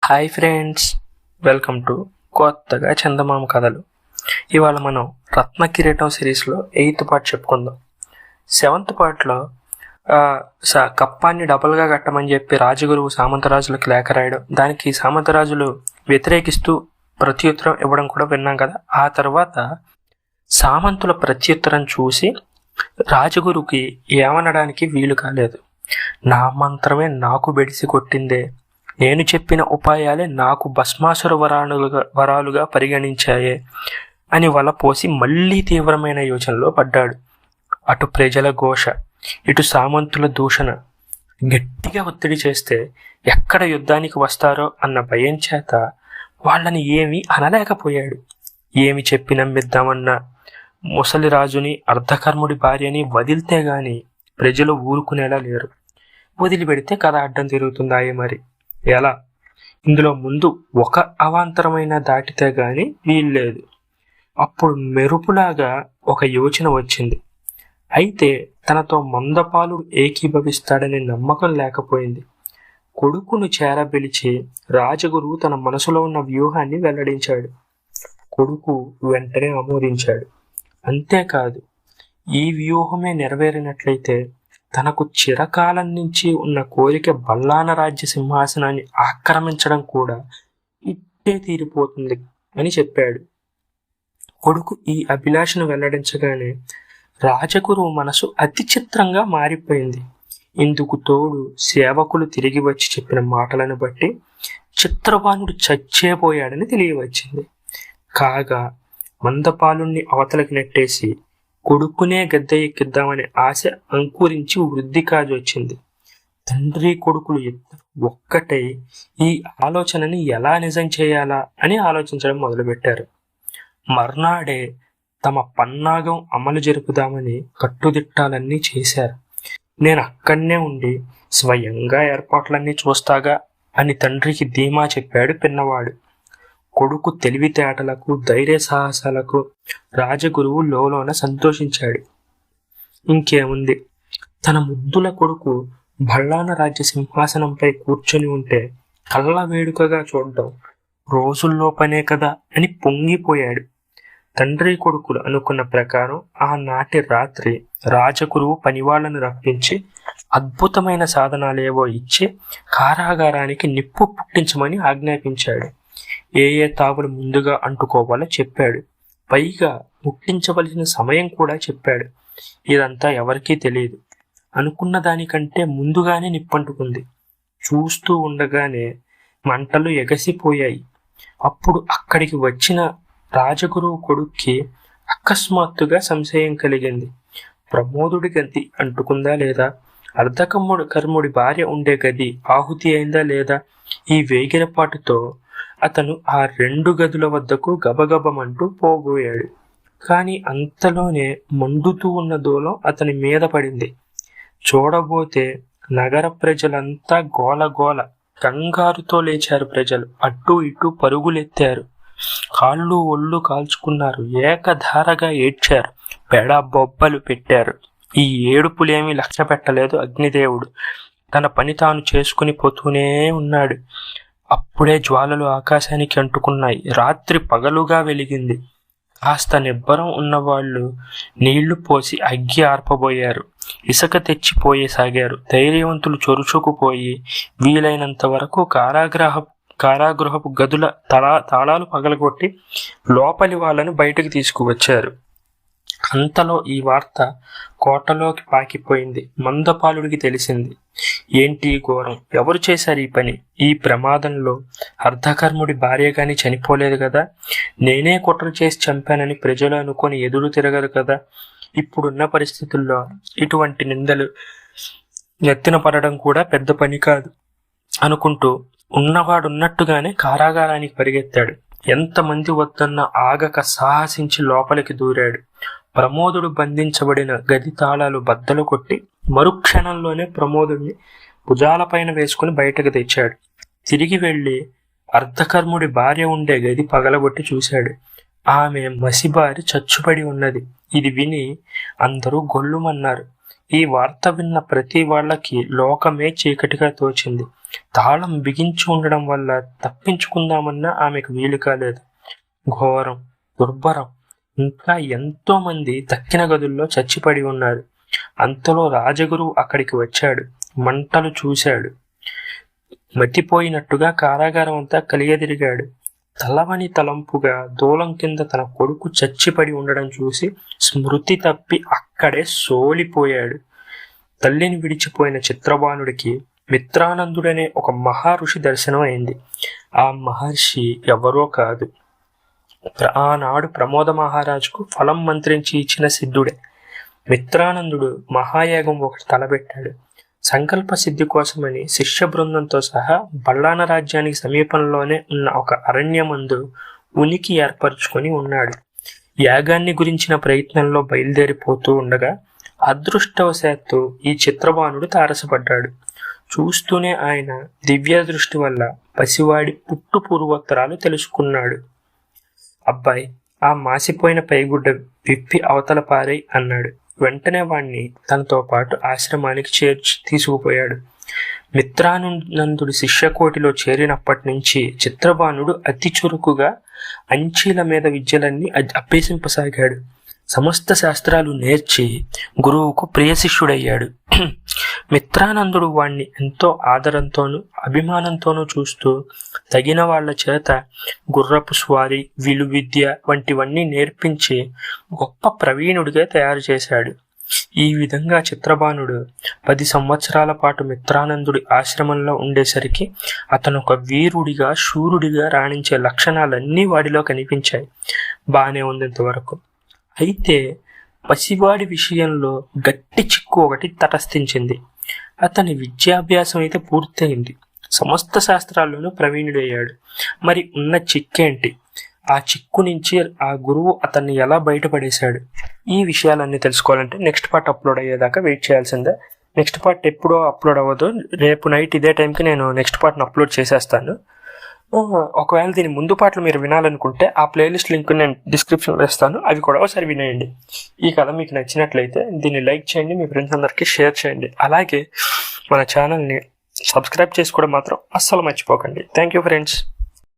Hi friends, welcome to కొత్తగా చందమామ కథలు. ఇవాళ మనం రత్న కిరీటం సిరీస్లో 8th పార్ట్ చెప్పుకుందాం. 7th పార్ట్లో కప్పాన్ని డబల్గా కట్టమని చెప్పి రాజగురువు సామంతరాజులకు లేఖ రాయడం, దానికి సామంతరాజులు వ్యతిరేకిస్తూ ప్రత్యుత్తరం ఇవ్వడం కూడా విన్నాం కదా. ఆ తర్వాత సామంతుల ప్రత్యుత్తరం చూసి రాజగురువుకి ఏమనడానికి వీలు కాలేదు. నా మంత్రమే నాకు బెడిసి కొట్టిందే, నేను చెప్పిన ఉపాయాలే నాకు భస్మాసుర వరాలుగా పరిగణించాయే అని వలపోసి మళ్ళీ తీవ్రమైన యోచనలో పడ్డాడు. అటు ప్రజల ఘోష, ఇటు సామంతుల దూషణ గట్టిగా ఒత్తిడి చేస్తే ఎక్కడ యుద్ధానికి వస్తారో అన్న భయం చేత వాళ్ళని ఏమీ అనలేకపోయాడు. ఏమి చెప్పి నమ్మిద్దామన్నా ముసలిరాజుని అర్ధకర్ముడి భార్యని వదిలితే గాని ప్రజలు ఊరుకునేలా లేరు. వదిలిపెడితే కథ అడ్డం తిరుగుతుందాయే మరి ఎలా? ఇందులో ముందు ఒక అవాంతరమైన దాటితే గాని వీల్లేదు. అప్పుడు మెరుపులాగా ఒక యోచన వచ్చింది. అయితే తనతో మందపాలుడు ఏకీభవిస్తాడనే నమ్మకం లేకపోయింది. కొడుకును చేరబిలిచి రాజగురువు తన మనసులో ఉన్న వ్యూహాన్ని వెల్లడించాడు. కొడుకు వెంటనే ఆమోదించాడు. అంతేకాదు, ఈ వ్యూహమే నెరవేరినట్లయితే తనకు చిరకాలం నుంచి ఉన్న కోరిక బల్లాన రాజ్య సింహాసనాన్ని ఆక్రమించడం కూడా ఇట్టే తీరిపోతుంది అని చెప్పాడు. కొడుకు ఈ అభిలాషను వెల్లడించగానే రాజగురువు మనసు అతి చిత్రంగా మారిపోయింది. ఇందుకు తోడు సేవకులు తిరిగి వచ్చి చెప్పిన మాటలను బట్టి చిత్రవానుడు చచ్చేపోయాడని తెలియవచ్చింది. కాగా మందపాలుణ్ణి అవతలకి నెట్టేసి కొడుకునే గద్దె ఎక్కిద్దామనే ఆశ అంకురించి వృద్ధి కాజొచ్చింది. తండ్రి కొడుకులు ఇద్దరు ఒక్కటై ఈ ఆలోచనని ఎలా నిజం చేయాలా అని ఆలోచించడం మొదలుపెట్టారు. మర్నాడే తమ పన్నాగం అమలు జరుపుదామని కట్టుదిట్టాలన్నీ చేశారు. నేను అక్కడనే ఉండి స్వయంగా ఏర్పాట్లన్నీ చూస్తాగా అని తండ్రికి ధీమా చెప్పాడు పిన్నవాడు. కొడుకు తెలివితేటలకు ధైర్య సాహసాలకు రాజగురువు లోలోన సంతోషించాడు. ఇంకేముంది, తన ముద్దుల కొడుకు బల్లాన రాజ్య సింహాసనంపై కూర్చొని ఉంటే కళ్ళ వేడుకగా చూడడం రోజుల్లో పనే కదా అని పొంగిపోయాడు. తండ్రి కొడుకులు అనుకున్న ప్రకారం ఆనాటి రాత్రి రాజగురువు పనివాళ్లను రప్పించి అద్భుతమైన సాధనాలేవో ఇచ్చి కారాగారానికి నిప్పు పుట్టించమని ఆజ్ఞాపించాడు. ఏ తావులు ముందుగా అంటుకోవాలో చెప్పాడు. పైగా ముట్టించవలసిన సమయం కూడా చెప్పాడు. ఇదంతా ఎవరికీ తెలియదు. అనుకున్న దానికంటే ముందుగానే నిప్పంటుకుంది. చూస్తూ ఉండగానే మంటలు ఎగసిపోయాయి. అప్పుడు అక్కడికి వచ్చిన రాజగురువు కొడుక్కి అకస్మాత్తుగా సంశయం కలిగింది. ప్రమోదుడి గది అంటుకుందా లేదా? కర్ముడి భార్య ఉండే గది ఆహుతి అయిందా లేదా? ఈ వేగిరపాటుతో అతను ఆ 2 గదుల వద్దకు గబగబమంటూ పోబోయాడు. కాని అంతలోనే మండుతూ ఉన్న దూలం అతని మీద పడింది. చూడబోతే నగర ప్రజలంతా గోలగోల, కంగారుతో లేచారు. ప్రజలు అటూ ఇటూ పరుగులెత్తారు. కాళ్ళు ఒళ్ళు కాల్చుకున్నారు. ఏకధారగా ఏడ్చారు. పెడ బొబ్బలు పెట్టారు. ఈ ఏడుపులేమీ లక్ష్య పెట్టలేదు అగ్నిదేవుడు. తన పని తాను చేసుకుని పోతూనే ఉన్నాడు. అప్పుడే జ్వాలలు ఆకాశానికి అంటుకున్నాయి. రాత్రి పగలుగా వెలిగింది. కాస్త నిబ్బరం ఉన్నవాళ్లు నీళ్లు పోసి అగ్గి ఆర్పబోయారు. ఇసుక తెచ్చిపోయేసాగారు. ధైర్యవంతులు చొరుచుకుపోయి వీలైనంత వరకు కారాగృహపు గదుల తాళాలు పగలగొట్టి లోపలి వాళ్ళను బయటకు తీసుకువచ్చారు. అంతలో ఈ వార్త కోటలోకి పాకిపోయింది. మందపాలుడికి తెలిసింది. ఏంటి ఘోరం? ఎవరు చేశారు ఈ పని? ఈ ప్రమాదంలో అర్ధకర్ముడి భార్య గాని చనిపోలేదు కదా? నేనే కుట్ర చేసి చంపానని ప్రజలు అనుకొని ఎదురు తిరగదు కదా? ఇప్పుడున్న పరిస్థితుల్లో ఇటువంటి నిందలు ఎత్తిన పడడం కూడా పెద్ద పని కాదు అనుకుంటూ ఉన్నవాడున్నట్టుగానే కారాగారానికి పరిగెత్తాడు. ఎంతమంది వద్దన్న ఆగక సాహసించి లోపలికి దూరాడు. ప్రమోదుడు బంధించబడిన గది తాళాలు బద్దలు కొట్టి మరుక్షణంలోనే ప్రమోదుడిని భుజాలపైన వేసుకుని బయటకు తెచ్చాడు. తిరిగి వెళ్లి అర్ధకర్ముడి భార్య ఉండే గది పగలగొట్టి చూశాడు. ఆమె మసిబారి చచ్చుపడి ఉన్నది. ఇది విని అందరూ గొల్లుమన్నారు. ఈ వార్త విన్న ప్రతి వాళ్ళకి లోకమే చీకటిగా తోచింది. తాళం బిగించి ఉండడం వల్ల తప్పించుకుందామన్నా ఆమెకు వీలు కాలేదు. ఘోరం, దుర్భరం, ఇంకా ఎంతో మంది తక్కిన గదుల్లో చచ్చిపడి ఉన్నారు. అంతలో రాజగురువు అక్కడికి వచ్చాడు. మంటలు చూశాడు. మతిపోయినట్టుగా కారాగారం అంతా కలియదిరిగాడు. తలవని తలంపుగా దూలం కింద తన కొడుకు చచ్చిపడి ఉండడం చూసి స్మృతి తప్పి అక్కడే సోలిపోయాడు. తల్లిని విడిచిపోయిన చిత్రబాణుడికి మిత్రానందుడనే ఒక మహర్షి దర్శనం అయింది. ఆ మహర్షి ఎవరో కాదు, ఆనాడు ప్రమోద మహారాజుకు ఫలం మంత్రించి ఇచ్చిన సిద్ధుడే. మిత్రానందుడు మహాయాగం ఒకటి తలబెట్టాడు. సంకల్ప సిద్ధి కోసమని శిష్య బృందంతో సహా బల్లాన రాజ్యానికి సమీపంలోనే ఉన్న ఒక అరణ్యమందు ఉనికి ఏర్పరచుకొని ఉన్నాడు. యాగాన్ని గురించిన ప్రయత్నంలో బయలుదేరిపోతూ ఉండగా అదృష్టవశాత్తు ఈ చిత్రబాణుడు తారసపడ్డాడు. చూస్తూనే ఆయన దివ్య దృష్టి వల్ల పసివాడి పుట్టు పూర్వోత్తరాలు తెలుసుకున్నాడు. అబ్బాయి, ఆ మాసిపోయిన పైగుడ్డ విప్పి అవతల పారై అన్నాడు. వెంటనే వాణ్ణి తనతో పాటు ఆశ్రమానికి తీసుకుపోయాడు. మిత్రానందుడి శిష్యకోటిలో చేరినప్పటి నుంచి చిత్రబాణుడు అతి చురుకుగా అంచీల మీద విద్యలన్నీ అభ్యసింపసాగాడు. సమస్త శాస్త్రాలు నేర్చి గురువుకు ప్రియ శిష్యుడయ్యాడు. మిత్రానందుడు వాణ్ణి ఎంతో ఆదరంతోనూ అభిమానంతోనూ చూస్తూ తగిన వాళ్ల చేత గుర్రపు స్వారీ, విలువిద్య వంటివన్నీ నేర్పించి గొప్ప ప్రవీణుడిగా తయారు చేశాడు. ఈ విధంగా చిత్రబాణుడు 10 సంవత్సరాల పాటు మిత్రానందుడి ఆశ్రమంలో ఉండేసరికి అతను ఒక వీరుడిగా, శూరుడిగా రాణించే లక్షణాలన్నీ వాడిలో కనిపించాయి. బానే ఉంది ఇంతవరకు. అయితే పసివాడి విషయంలో గట్టి చిక్కు ఒకటి తటస్థించింది. అతని విద్యాభ్యాసం అయితే పూర్తయింది, సమస్త శాస్త్రాల్లోనూ ప్రవీణుడయ్యాడు. మరి ఉన్న చిక్కేంటి? ఆ చిక్కు నుంచి ఆ గురువు అతన్ని ఎలా బయటపడేశాడు? ఈ విషయాలన్నీ తెలుసుకోవాలంటే నెక్స్ట్ పార్ట్ అప్లోడ్ అయ్యేదాకా వెయిట్ చేయాల్సిందే. నెక్స్ట్ పార్ట్ ఎప్పుడో అప్లోడ్ అవ్వదు, రేపు నైట్ ఇదే టైంకి నేను నెక్స్ట్ పార్ట్ని అప్లోడ్ చేసేస్తాను. ఒకవేళ దీని ముందు పాటలు మీరు వినాలనుకుంటే ఆ ప్లేలిస్ట్ లింక్ నేను డిస్క్రిప్షన్లో ఇస్తాను, అవి కూడా ఒకసారి వినేయండి. ఈ కథ మీకు నచ్చినట్లయితే దీన్ని లైక్ చేయండి, మీ ఫ్రెండ్స్ అందరికీ షేర్ చేయండి. అలాగే మన ఛానల్ని సబ్స్క్రైబ్ చేసుకోవడం మాత్రం అస్సలు మర్చిపోకండి. Thank you friends.